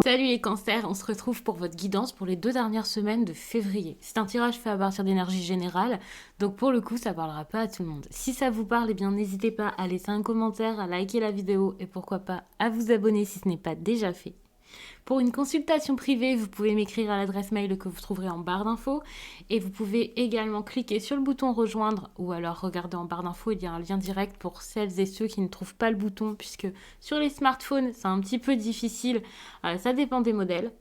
Salut les cancers, on se retrouve pour votre guidance pour les 2 dernières semaines de février. C'est un tirage fait à partir d'énergie générale, donc pour le coup ça parlera pas à tout le monde. Si ça vous parle, eh bien n'hésitez pas à laisser un commentaire, à liker la vidéo et pourquoi pas à vous abonner si ce n'est pas déjà fait. Pour une consultation privée, vous pouvez m'écrire à l'adresse mail que vous trouverez en barre d'infos et vous pouvez également cliquer sur le bouton rejoindre ou alors regarder en barre d'infos, il y a un lien direct pour celles et ceux qui ne trouvent pas le bouton puisque sur les smartphones c'est un petit peu difficile, ça dépend des modèles.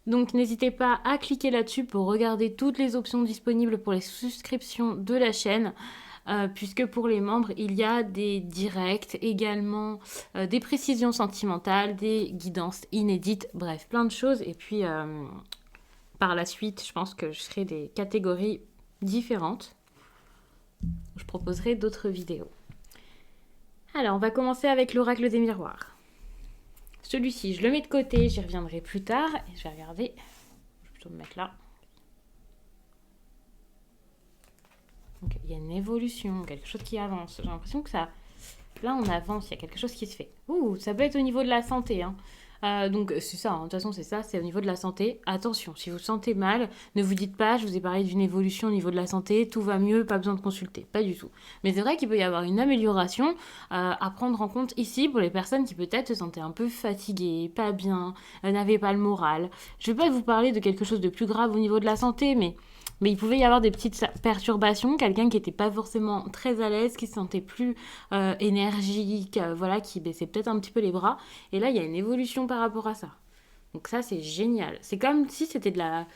Donc n'hésitez pas à cliquer là-dessus pour regarder toutes les options disponibles pour les souscriptions de la chaîne. Puisque pour les membres, il y a des directs, également des précisions sentimentales, des guidances inédites, bref, plein de choses. Et puis, par la suite, je pense que je ferai des catégories différentes. Je proposerai d'autres vidéos. Alors, on va commencer avec l'oracle des miroirs. Celui-ci, je le mets de côté, j'y reviendrai plus tard. Et je vais regarder, je vais plutôt me mettre là. Donc, il y a une évolution, quelque chose qui avance. J'ai l'impression que ça... Là, on avance, il y a quelque chose qui se fait. Ouh, ça peut être au niveau de la santé. Donc, c'est ça, de toute façon, c'est ça, c'est au niveau de la santé. Attention, si vous vous sentez mal, ne vous dites pas, je vous ai parlé d'une évolution au niveau de la santé, tout va mieux, pas besoin de consulter. Pas du tout. Mais c'est vrai qu'il peut y avoir une amélioration à prendre en compte ici pour les personnes qui peut-être se sentaient un peu fatiguées, pas bien, n'avaient pas le moral. Je ne vais pas vous parler de quelque chose de plus grave au niveau de la santé, mais il pouvait y avoir des petites perturbations, quelqu'un qui n'était pas forcément très à l'aise, qui se sentait plus énergique, voilà, qui baissait peut-être un petit peu les bras. Et là, il y a une évolution par rapport à ça. Donc ça, c'est génial. C'est comme si c'était de la...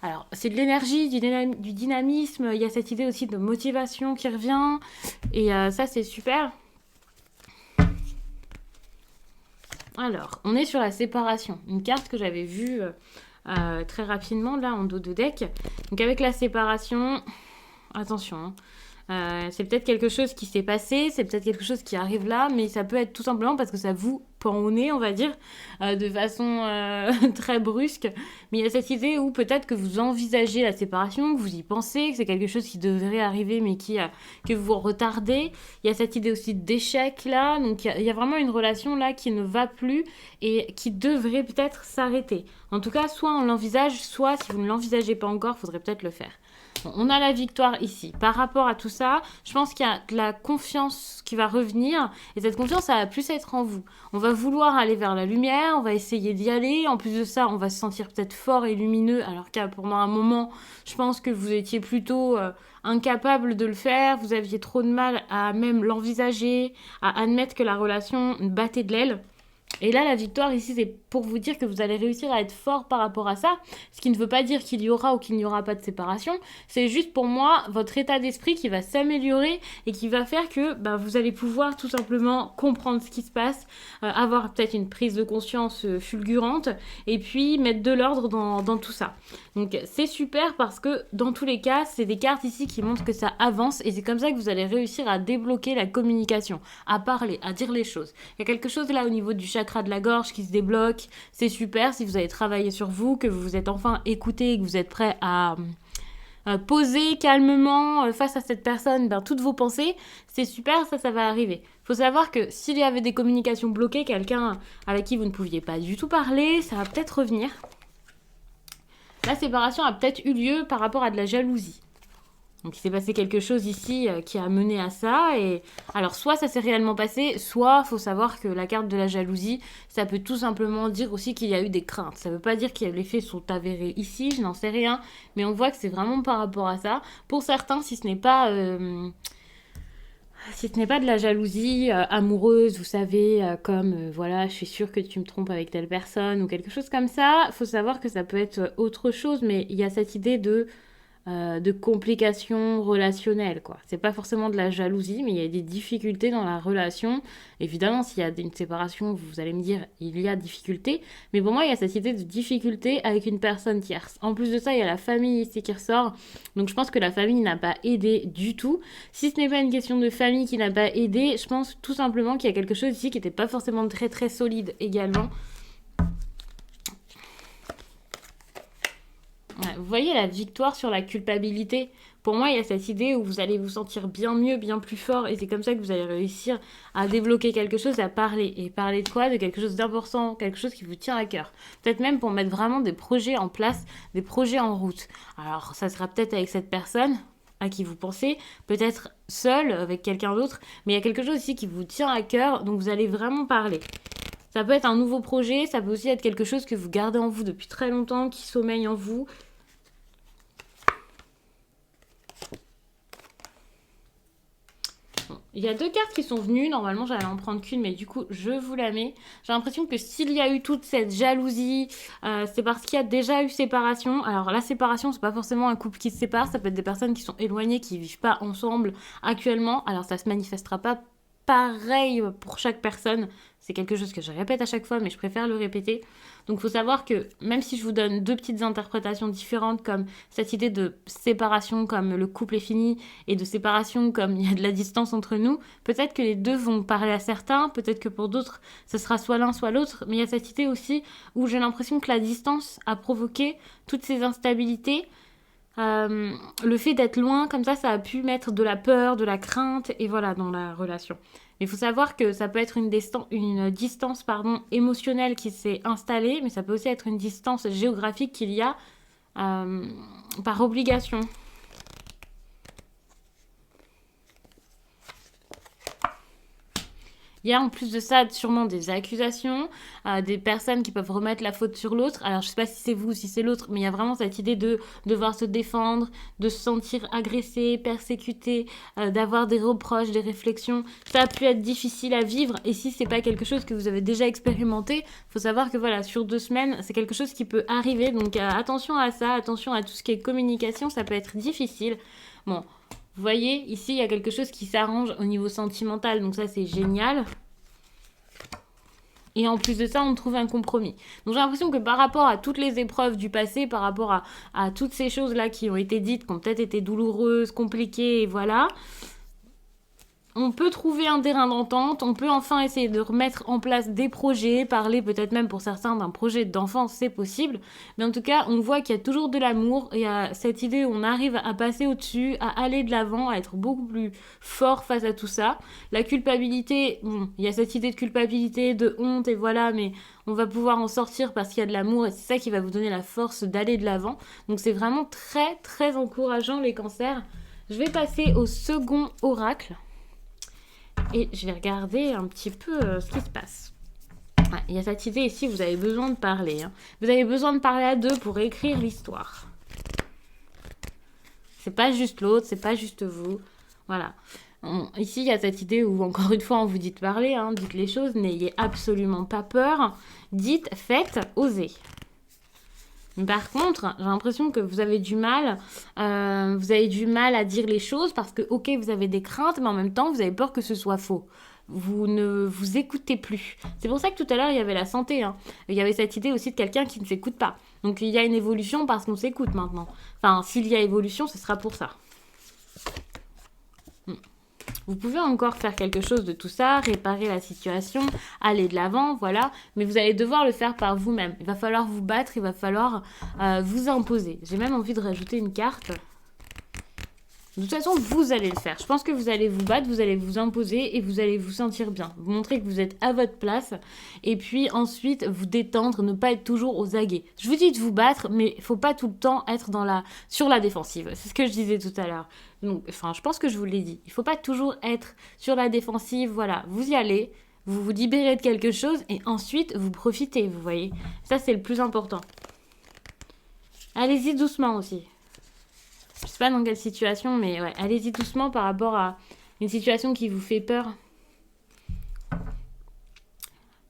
Alors, c'est de l'énergie, du dynamisme, il y a cette idée aussi de motivation qui revient. Et ça, c'est super. Alors, on est sur la séparation. Une carte que j'avais vue... très rapidement là en dos de deck. Donc avec la séparation, attention, c'est peut-être quelque chose qui s'est passé, c'est peut-être quelque chose qui arrive là, mais ça peut être tout simplement parce que ça vous pend au nez, on va dire, de façon très brusque. Mais il y a cette idée où peut-être que vous envisagez la séparation, que vous y pensez, que c'est quelque chose qui devrait arriver mais que vous retardez. Il y a cette idée aussi d'échec là, donc il y a vraiment une relation là qui ne va plus et qui devrait peut-être s'arrêter. En tout cas, soit on l'envisage, soit si vous ne l'envisagez pas encore, il faudrait peut-être le faire. Bon, on a la victoire ici. Par rapport à tout ça, je pense qu'il y a de la confiance qui va revenir. Et cette confiance, ça va plus être en vous. On va vouloir aller vers la lumière, on va essayer d'y aller. En plus de ça, on va se sentir peut-être fort et lumineux. Alors qu'à pendant un moment, je pense que vous étiez plutôt incapable de le faire. Vous aviez trop de mal à même l'envisager, à admettre que la relation battait de l'aile. Et là, la victoire ici, c'est pour vous dire que vous allez réussir à être fort par rapport à ça, ce qui ne veut pas dire qu'il y aura ou qu'il n'y aura pas de séparation. C'est juste pour moi votre état d'esprit qui va s'améliorer et qui va faire que vous allez pouvoir tout simplement comprendre ce qui se passe, avoir peut-être une prise de conscience fulgurante et puis mettre de l'ordre dans tout ça. Donc c'est super parce que dans tous les cas, c'est des cartes ici qui montrent que ça avance et c'est comme ça que vous allez réussir à débloquer la communication, à parler, à dire les choses. Il y a quelque chose là au niveau du chakra de la gorge qui se débloque. C'est super si vous avez travaillé sur vous, que vous vous êtes enfin écouté et que vous êtes prêt à poser calmement face à cette personne toutes vos pensées. C'est super, ça va arriver. Il faut savoir que s'il y avait des communications bloquées, quelqu'un avec qui vous ne pouviez pas du tout parler, ça va peut-être revenir. La séparation a peut-être eu lieu par rapport à de la jalousie. Donc il s'est passé quelque chose ici qui a mené à ça. Et alors soit ça s'est réellement passé, soit il faut savoir que la carte de la jalousie, ça peut tout simplement dire aussi qu'il y a eu des craintes. Ça ne veut pas dire que les faits sont avérés ici, je n'en sais rien. Mais on voit que c'est vraiment par rapport à ça. Pour certains, si ce n'est pas de la jalousie amoureuse, vous savez, comme voilà, je suis sûre que tu me trompes avec telle personne ou quelque chose comme ça, il faut savoir que ça peut être autre chose, mais il y a cette idée de complications relationnelles, quoi. C'est pas forcément de la jalousie, mais il y a des difficultés dans la relation. Évidemment, s'il y a une séparation, vous allez me dire, il y a difficulté. Mais pour moi, il y a cette idée de difficulté avec une personne tierce. En plus de ça, il y a la famille ici qui ressort. Donc je pense que la famille n'a pas aidé du tout. Si ce n'est pas une question de famille qui n'a pas aidé, je pense tout simplement qu'il y a quelque chose ici qui n'était pas forcément très très solide également. Vous voyez la victoire sur la culpabilité. Pour moi, il y a cette idée où vous allez vous sentir bien mieux, bien plus fort, et c'est comme ça que vous allez réussir à débloquer quelque chose, à parler. Et parler de quoi? De quelque chose d'important, quelque chose qui vous tient à cœur. Peut-être même pour mettre vraiment des projets en place, des projets en route. Alors, ça sera peut-être avec cette personne à qui vous pensez, peut-être seul, avec quelqu'un d'autre, mais il y a quelque chose ici qui vous tient à cœur, donc vous allez vraiment parler. Ça peut être un nouveau projet, ça peut aussi être quelque chose que vous gardez en vous depuis très longtemps, qui sommeille en vous. Bon, il y a 2 cartes qui sont venues, normalement j'allais en prendre qu'une, mais du coup je vous la mets. J'ai l'impression que s'il y a eu toute cette jalousie, c'est parce qu'il y a déjà eu séparation. Alors la séparation, c'est pas forcément un couple qui se sépare, ça peut être des personnes qui sont éloignées, qui vivent pas ensemble actuellement. Alors ça se manifestera pas pareil pour chaque personne. C'est quelque chose que je répète à chaque fois, mais je préfère le répéter. Donc il faut savoir que même si je vous donne 2 petites interprétations différentes, comme cette idée de séparation, comme le couple est fini, et de séparation, comme il y a de la distance entre nous, peut-être que les deux vont parler à certains, peut-être que pour d'autres, ce sera soit l'un, soit l'autre, mais il y a cette idée aussi où j'ai l'impression que la distance a provoqué toutes ces instabilités. Le fait d'être loin, comme ça a pu mettre de la peur, de la crainte, et voilà, dans la relation. Mais il faut savoir que ça peut être une distance émotionnelle qui s'est installée, mais ça peut aussi être une distance géographique qu'il y a par obligation. Il y a en plus de ça sûrement des accusations, des personnes qui peuvent remettre la faute sur l'autre. Alors je sais pas si c'est vous ou si c'est l'autre, mais il y a vraiment cette idée de devoir se défendre, de se sentir agressé, persécuté, d'avoir des reproches, des réflexions. Ça a pu être difficile à vivre, et si c'est pas quelque chose que vous avez déjà expérimenté, faut savoir que voilà, sur 2 semaines, c'est quelque chose qui peut arriver. Donc attention à ça, attention à tout ce qui est communication, ça peut être difficile. Bon, vous voyez, ici, il y a quelque chose qui s'arrange au niveau sentimental, donc ça, c'est génial. Et en plus de ça, on trouve un compromis. Donc j'ai l'impression que par rapport à toutes les épreuves du passé, par rapport à toutes ces choses-là qui ont été dites, qui ont peut-être été douloureuses, compliquées, et voilà, on peut trouver un terrain d'entente, on peut enfin essayer de remettre en place des projets, parler peut-être même pour certains d'un projet d'enfance, c'est possible. Mais en tout cas, on voit qu'il y a toujours de l'amour, il y a cette idée où on arrive à passer au-dessus, à aller de l'avant, à être beaucoup plus fort face à tout ça. La culpabilité, bon, il y a cette idée de culpabilité, de honte, et voilà, mais on va pouvoir en sortir parce qu'il y a de l'amour, et c'est ça qui va vous donner la force d'aller de l'avant. Donc c'est vraiment très, très encourageant, les cancers. Je vais passer au second oracle. Et je vais regarder un petit peu ce qui se passe. Ouais, il y a cette idée ici, vous avez besoin de parler. Hein. Vous avez besoin de parler à 2 pour écrire l'histoire. C'est pas juste l'autre, c'est pas juste vous. Voilà. Ici, il y a cette idée où, encore une fois, on vous dit de parler, hein, dites les choses, n'ayez absolument pas peur. Dites, faites, osez. Par contre, j'ai l'impression que vous avez du mal à dire les choses parce que, ok, vous avez des craintes, mais en même temps, vous avez peur que ce soit faux. Vous ne vous écoutez plus. C'est pour ça que tout à l'heure, il y avait la santé. Hein. Il y avait cette idée aussi de quelqu'un qui ne s'écoute pas. Donc, il y a une évolution parce qu'on s'écoute maintenant. Enfin, s'il y a évolution, ce sera pour ça. Vous pouvez encore faire quelque chose de tout ça, réparer la situation, aller de l'avant, voilà. Mais vous allez devoir le faire par vous-même. Il va falloir vous battre, il va falloir vous imposer. J'ai même envie de rajouter une carte. De toute façon, vous allez le faire. Je pense que vous allez vous battre, vous allez vous imposer et vous allez vous sentir bien. Vous montrer que vous êtes à votre place. Et puis ensuite, vous détendre, ne pas être toujours aux aguets. Je vous dis de vous battre, mais il ne faut pas tout le temps être sur la défensive. C'est ce que je disais tout à l'heure. Donc, je pense que je vous l'ai dit. Il ne faut pas toujours être sur la défensive. Voilà, vous y allez, vous vous libérez de quelque chose et ensuite, vous profitez, vous voyez. Ça, c'est le plus important. Allez-y doucement aussi. Je sais pas dans quelle situation, mais ouais, allez-y doucement par rapport à une situation qui vous fait peur.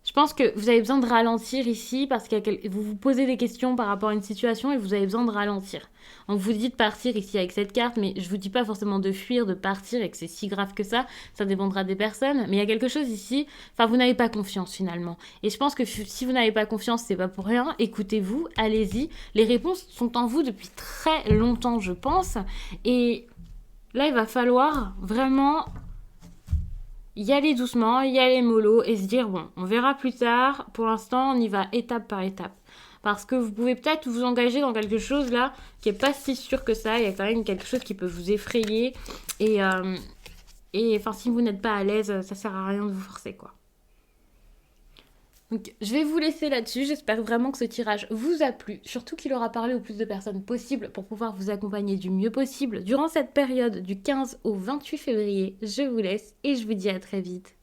Je pense que vous avez besoin de ralentir ici parce que vous vous posez des questions par rapport à une situation et vous avez besoin de ralentir. On vous dit de partir ici avec cette carte, mais je vous dis pas forcément de fuir, de partir et que c'est si grave que ça dépendra des personnes. Mais il y a quelque chose ici, vous n'avez pas confiance finalement. Et je pense que si vous n'avez pas confiance, c'est pas pour rien. Écoutez-vous, allez-y. Les réponses sont en vous depuis très longtemps, je pense. Et là, il va falloir vraiment y aller doucement, y aller mollo et se dire bon, on verra plus tard. Pour l'instant, on y va étape par étape. parce que vous pouvez peut-être vous engager dans quelque chose là qui est pas si sûr que ça. Il y a quand même quelque chose qui peut vous effrayer et enfin si vous n'êtes pas à l'aise, ça sert à rien de vous forcer quoi. Donc, je vais vous laisser là-dessus. J'espère vraiment que ce tirage vous a plu, surtout qu'il aura parlé au plus de personnes possible pour pouvoir vous accompagner du mieux possible durant cette période du 15 au 28 février. Je vous laisse et je vous dis à très vite.